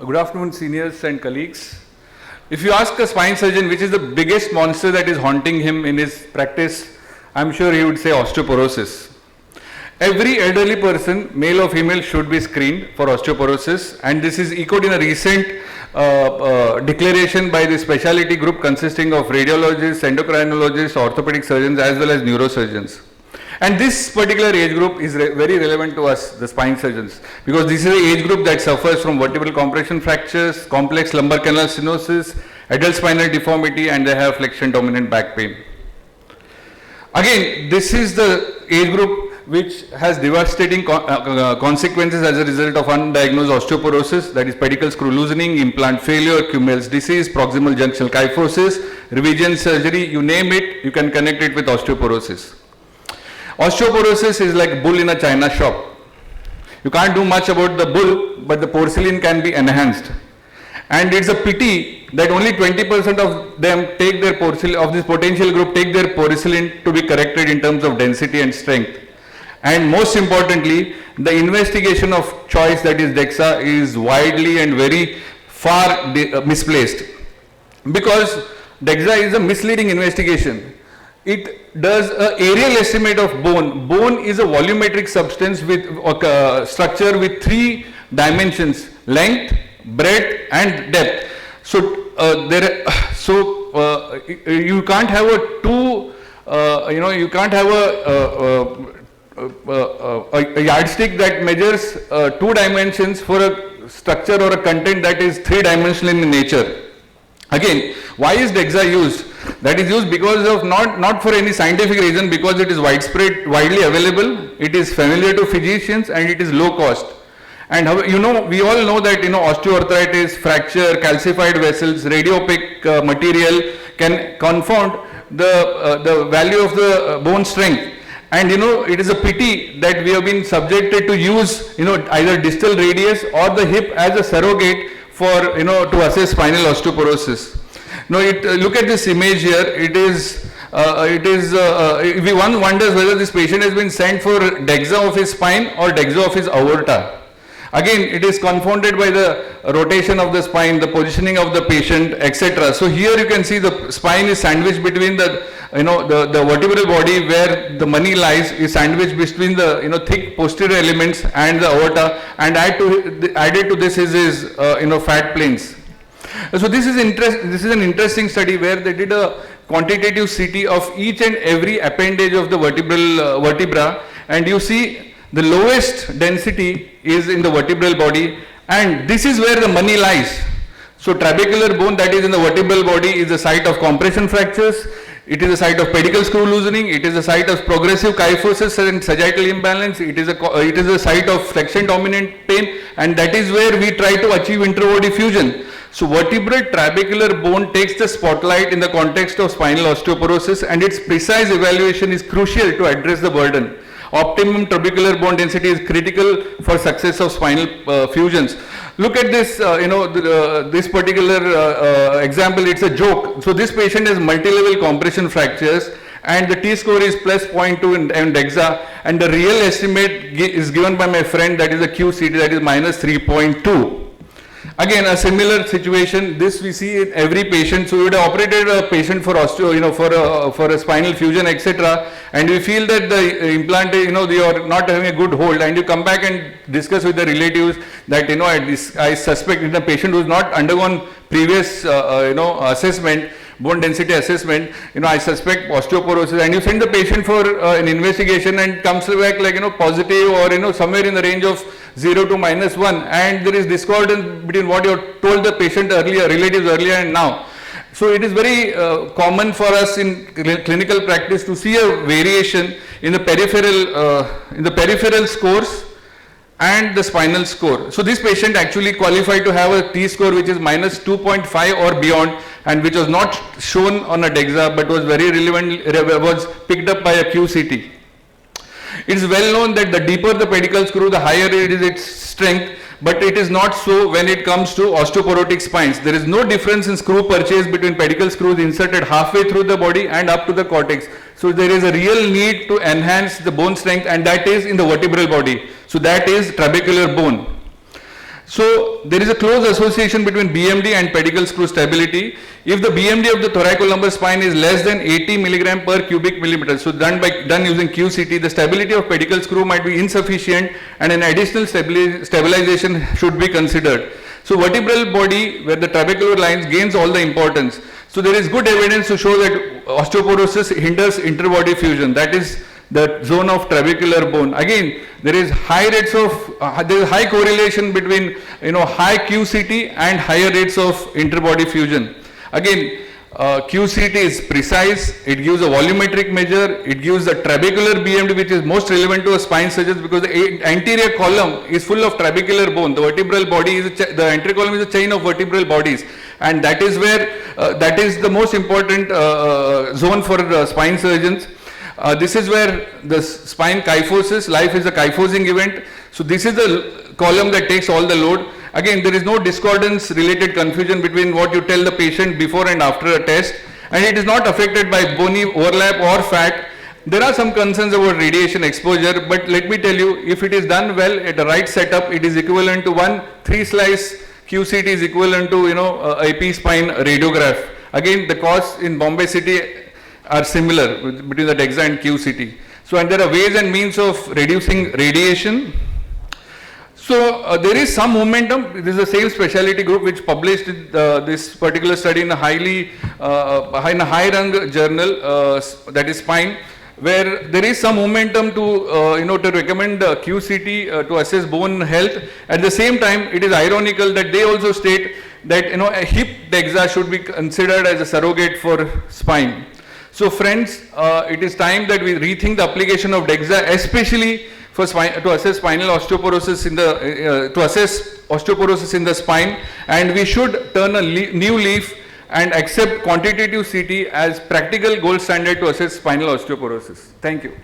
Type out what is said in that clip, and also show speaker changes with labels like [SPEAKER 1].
[SPEAKER 1] Good afternoon, seniors and colleagues. If you ask a spine surgeon which is the biggest monster that is haunting him in his practice, I'm sure he would say osteoporosis. Every elderly person, male or female, should be screened for osteoporosis, and this is echoed in a recent declaration by the specialty group consisting of radiologists, endocrinologists, orthopedic surgeons as well as neurosurgeons. And this particular age group is very relevant to us, the spine surgeons, because this is the age group that suffers from vertebral compression fractures, complex lumbar canal stenosis, adult spinal deformity, and they have flexion dominant back pain. Again, this is the age group which has devastating consequences as a result of undiagnosed osteoporosis, that is pedicle screw loosening, implant failure, Kuhlmann's disease, proximal junctional kyphosis, revision surgery, you name it, you can connect it with osteoporosis. Osteoporosis is like bull in a china shop. You can't do much about the bull, but the porcelain can be enhanced. And it's a pity that only 20% of them take their porcelain, of this potential group, take their porcelain to be corrected in terms of density and strength. And most importantly, the investigation of choice, that is Dexa, is widely and very far misplaced. Because Dexa is a misleading investigation. It does an aerial estimate of bone. Bone is a volumetric substance with structure with 3 dimensions: length, breadth, and depth. So you can't have you can't have a yardstick that measures 2 dimensions for a structure or a content that is 3-dimensional in nature. Again, why is Dexa used? That is used because of not for any scientific reason, because it is widely available, it is familiar to physicians, and it is low cost. And we all know that osteoarthritis, fracture, calcified vessels, radiopaque material can confound the value of the bone strength. And it is a pity that we have been subjected to use either distal radius or the hip as a surrogate for to assess spinal osteoporosis. Now look at this image here. One wonders whether this patient has been sent for Dexa of his spine or Dexa of his aorta. Again, it is confounded by the rotation of the spine, the positioning of the patient, etc. So here you can see the spine is sandwiched between the vertebral body where the money lies is sandwiched between the thick posterior elements and the aorta, and added to this is his fat planes. So this is an interesting study where they did a quantitative-CT of each and every appendage of the vertebra, and you see the lowest density is in the vertebral body, and this is where the money lies. So trabecular bone, that is in the vertebral body, is the site of compression fractures, it is the site of pedicle screw loosening, it is the site of progressive kyphosis and sagittal imbalance, it is the site of flexion dominant pain, and that is where we try to achieve intravord fusion. So vertebral trabecular bone takes the spotlight in the context of spinal osteoporosis, and its precise evaluation is crucial to address the burden. Optimum trabecular bone density is critical for success of spinal fusions. Look at this, this particular example. It's a joke. So this patient has multi-level compression fractures, and the T-score is plus 0.2 in Dexa, and the real estimate is given by my friend, that is a FQCT, that is minus 3.2. Again, a similar situation, this we see in every patient. So you would have operated a patient for for a spinal fusion, etc. And we feel that the implant, they are not having a good hold, and you come back and discuss with the relatives that, I suspect in a patient who has not undergone previous, assessment, bone density assessment, I suspect osteoporosis, and you send the patient for an investigation and comes back like, positive or, somewhere in the range of 0 to -1, and there is discordance between what you have told the patient earlier, relatives earlier and now. So it is very common for us in clinical practice to see a variation in the peripheral scores and the spinal score. So this patient actually qualified to have a T-score which is minus 2.5 or beyond, and which was not shown on a Dexa but was very relevant, was picked up by a QCT. It is well known that the deeper the pedicle screw, the higher it is its strength, but it is not so when it comes to osteoporotic spines. There is no difference in screw purchase between pedicle screws inserted halfway through the body and up to the cortex. So there is a real need to enhance the bone strength, and that is in the vertebral body. So that is trabecular bone. So there is a close association between BMD and pedicle screw stability. If the BMD of the thoracolumbar spine is less than 80 milligram per cubic millimeter, so done using QCT, the stability of pedicle screw might be insufficient and an additional stabilization should be considered. So vertebral body where the trabecular lines gains all the importance. So there is good evidence to show that osteoporosis hinders interbody fusion, that is the zone of trabecular bone. Again, there is high rates of, there is high correlation between, high QCT and higher rates of interbody fusion. Again, QCT is precise, it gives a volumetric measure, it gives a trabecular BMD which is most relevant to a spine surgeon because the anterior column is full of trabecular bone. The vertebral body is, the anterior column is a chain of vertebral bodies, and that is where, that is the most important zone for spine surgeons. This is where the spine kyphosis, life is a kyphosing event. So this is the column that takes all the load. Again, there is no discordance related confusion between what you tell the patient before and after a test, and it is not affected by bony overlap or fat. There are some concerns about radiation exposure, but let me tell you, if it is done well at the right setup, it is equivalent to 1 3-slice QCT is equivalent to, AP spine radiograph. Again, the costs in Bombay city are similar between the Dexa and QCT. So, and there are ways and means of reducing radiation. So, there is some momentum. This is the same specialty group which published this particular study in a in a high-rung journal, that is Spine, where there is some momentum to, to recommend QCT to assess bone health. At the same time, it is ironical that they also state that, a hip Dexa should be considered as a surrogate for spine. So friends, it is time that we rethink the application of Dexa, especially for to assess spinal osteoporosis in the osteoporosis in the spine, and we should turn a new leaf and accept quantitative CT as practical gold standard to assess spinal osteoporosis. Thank you.